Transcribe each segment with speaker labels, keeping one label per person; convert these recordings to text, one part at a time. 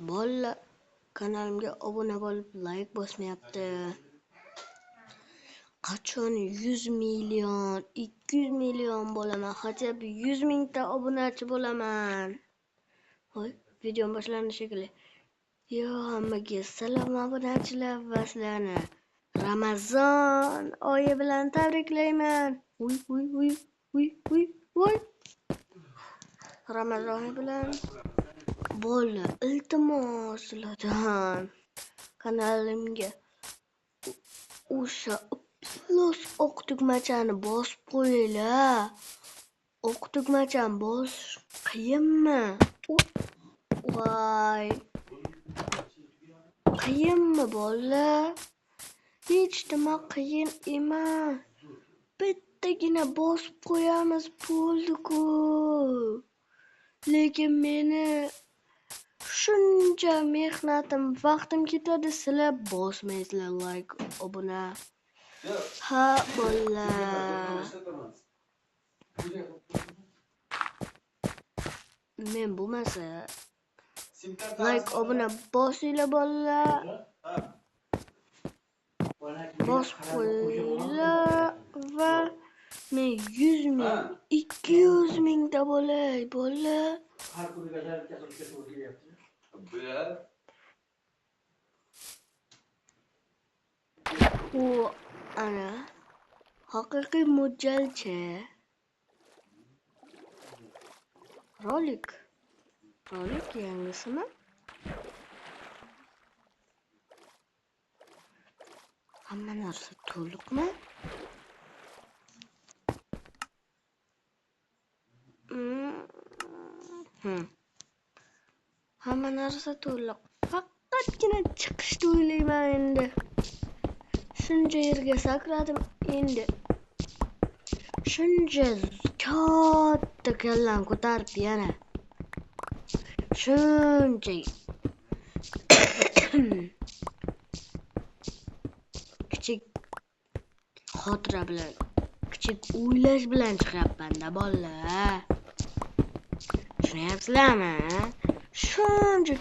Speaker 1: Bolalar kanalimga obuna bo'lib, like bosmayapti. Qachon 100 million, 200 million bo'laman, hajab 100 mingta obunachi bo'laman. Voy, video boshlandi shekilli. Yo, hammaga salom obunachilar va sizlarni Ramazon oyi bilan tabriklayman. Uy. Ramazon oyi bilan bola, iltimos sizlardan kanalimga o'sha plus o'q tugmachani bosib qo'yinglar. O'q tugmachani bosish qiyinmi? Voy. Qiyinmi bolalar? Hech nima qiyin emas. Bittagina bosib qo'yamiz bo'ldi-ku. Lekin meni shuncha mehnatim, vaqtim ketadi, sizlar bosmaysizlar like, obuna. Ha, bolalar. Men bo'lmasa like, obuna bosinglar bolalar. Bosib qo'yinglar va men 100 ming, 200 mingta bo'lay bolalar. U ana haqiqiy mo'ljalchi. Rolik yangisimi? Hamma narsa to'liqmi? Hamma narsa to'liq. Faqatgina chiqishni o'ylayman endi. Shuncha yerga sakradim endi. Shuncha katta kallam ko'tarib yana. Shuncha kichik xotira bilan, kichik o'ylash bilan chiqyapman-da bolalar. Tushunyapsizlarmi? Shuncha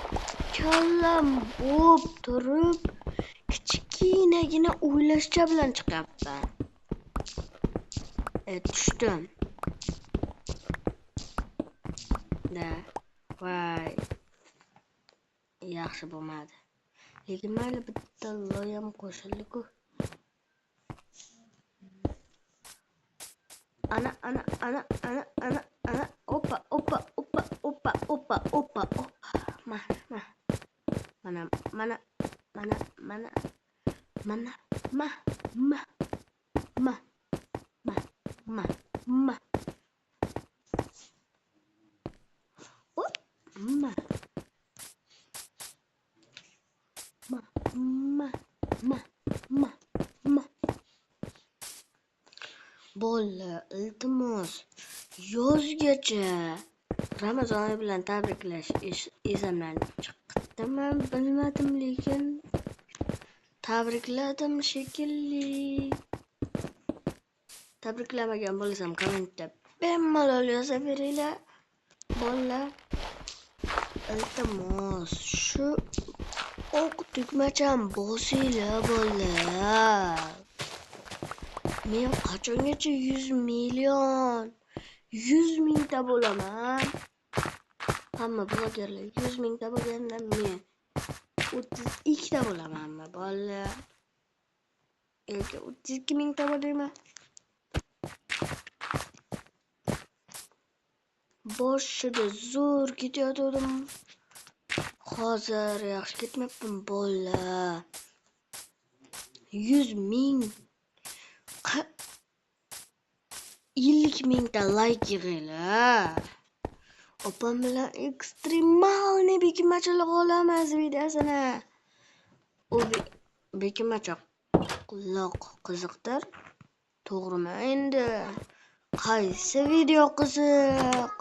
Speaker 1: kallam bo'lib turib, kichkinagina o'ylashcha bilan chiqyapman. Tushdim. Da, voy. Yaxshi bo'lmadi. Lekin mayli, bitta loyam qo'shildi-ku. Ana. Oppa. Bola, iltimos, yozgacha Ramazon oyi bilan tabriklash esimdan chiqdimi bilmadim, lekin tabrikladim shekilli. Tabriklamagan bo'lsam kommentda bemalol yozaveringlar. Bolalar, iltimos, shu o'q tugmachani bosinglar bolalar. Men qachongacha 100 million, 100 mingta bo'laman. Hamma blogerlar 100 mingta bo'lganda men 32 ta bo'lamanmi bolalar? Yoki 32 mingta bo'layman. Boshida zo'r ketayotgandim. Hozir yaxshi ketmayapman bolalar. 100 ming 50 mingta like yig'inglar. Opam bilan ekstremalniy bekimachoq olamiz videosini. U bekimachoq qiziqdir. To'g'rimi endi? Qaysi video qiziq?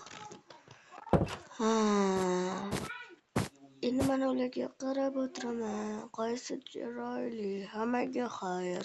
Speaker 1: Endi mana ularga qarab o'tiraman. Qaysi chiroyli? Hammaga xayr.